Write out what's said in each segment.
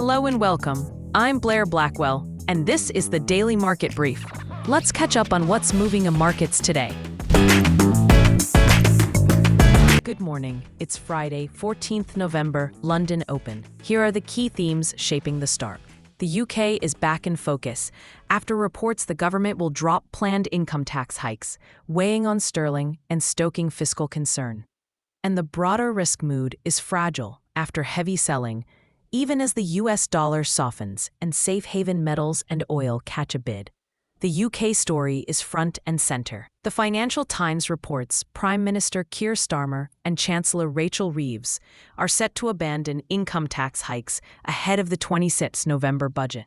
Hello and welcome. I'm Blair Blackwell, and this is the Daily Market Brief. Let's catch up on what's moving in markets today. Good morning. It's Friday, 14th November, London Open. Here are the key themes shaping the start. The UK is back in focus after reports the government will drop planned income tax hikes, weighing on sterling and stoking fiscal concern. And the broader risk mood is fragile after heavy selling, even as the US dollar softens and safe haven metals and oil catch a bid. The UK story is front and center. The Financial Times reports Prime Minister Keir Starmer and Chancellor Rachel Reeves are set to abandon income tax hikes ahead of the 26 November budget.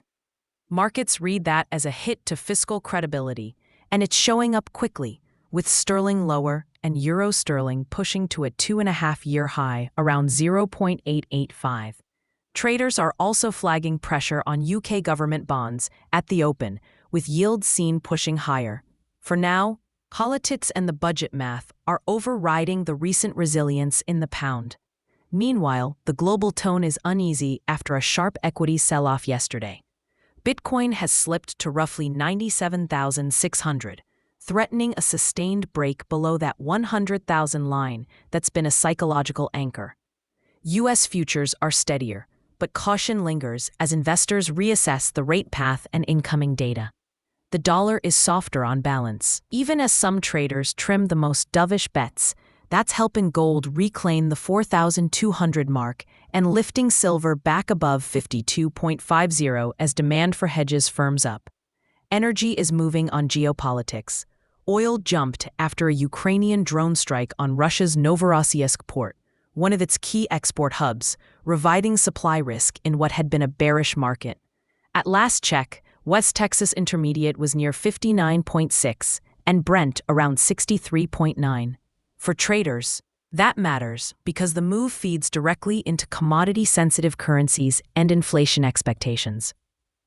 Markets read that as a hit to fiscal credibility, and it's showing up quickly, with sterling lower and euro sterling pushing to a 2.5-year high around 0.885. Traders are also flagging pressure on UK government bonds at the open, with yields seen pushing higher. For now, politics and the budget math are overriding the recent resilience in the pound. Meanwhile, the global tone is uneasy after a sharp equity sell-off yesterday. Bitcoin has slipped to roughly 97,600, threatening a sustained break below that 100,000 line that's been a psychological anchor. US futures are steadier, but caution lingers as investors reassess the rate path and incoming data. The dollar is softer on balance. Even as some traders trim the most dovish bets, that's helping gold reclaim the 4,200 mark and lifting silver back above 52.50 as demand for hedges firms up. Energy is moving on geopolitics. Oil jumped after a Ukrainian drone strike on Russia's Novorossiysk port, one of its key export hubs, reviving supply risk in what had been a bearish market. At last check, West Texas Intermediate was near 59.6 and Brent around 63.9. For traders, that matters because the move feeds directly into commodity-sensitive currencies and inflation expectations.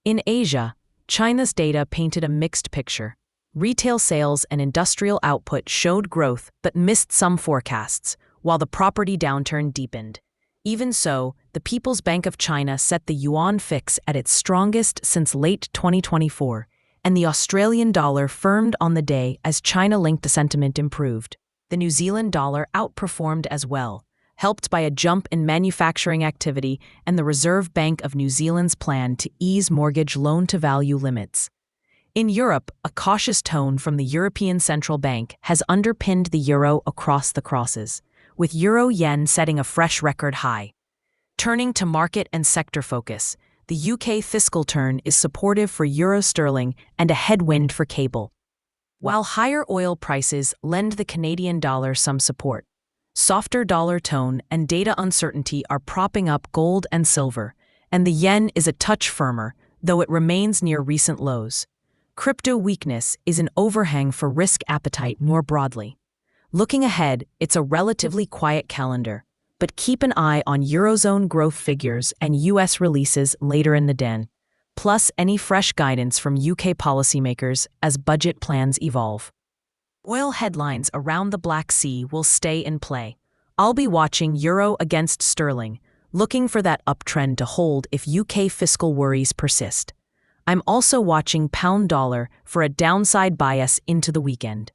In Asia, China's data painted a mixed picture. Retail sales and industrial output showed growth but missed some forecasts, while the property downturn deepened. Even so, the People's Bank of China set the yuan fix at its strongest since late 2024, and the Australian dollar firmed on the day as China-linked sentiment improved. The New Zealand dollar outperformed as well, helped by a jump in manufacturing activity and the Reserve Bank of New Zealand's plan to ease mortgage loan-to-value limits. In Europe, a cautious tone from the European Central Bank has underpinned the euro across the crosses, with euro-yen setting a fresh record high. Turning to market and sector focus, the UK fiscal turn is supportive for euro-sterling and a headwind for cable. While higher oil prices lend the Canadian dollar some support, softer dollar tone and data uncertainty are propping up gold and silver, and the yen is a touch firmer, though it remains near recent lows. Crypto weakness is an overhang for risk appetite more broadly. Looking ahead, it's a relatively quiet calendar, but keep an eye on Eurozone growth figures and US releases later in the day, plus any fresh guidance from UK policymakers as budget plans evolve. Oil headlines around the Black Sea will stay in play. I'll be watching euro against sterling, looking for that uptrend to hold if UK fiscal worries persist. I'm also watching pound dollar for a downside bias into the weekend.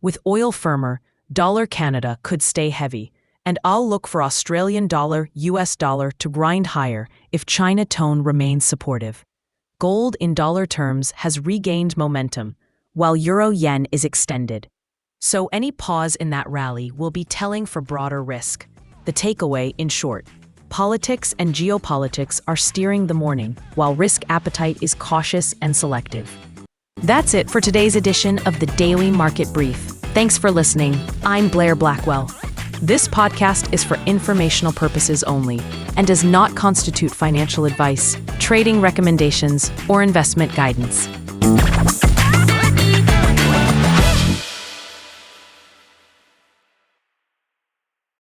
With oil firmer, dollar Canada could stay heavy, and I'll look for Australian dollar, US dollar to grind higher if China tone remains supportive. Gold in dollar terms has regained momentum, while euro-yen is extended. So any pause in that rally will be telling for broader risk. The takeaway, in short, politics and geopolitics are steering the morning, while risk appetite is cautious and selective. That's it for today's edition of the Daily Market Brief. Thanks for listening. I'm Blair Blackwell. This podcast is for informational purposes only and does not constitute financial advice, trading recommendations, or investment guidance.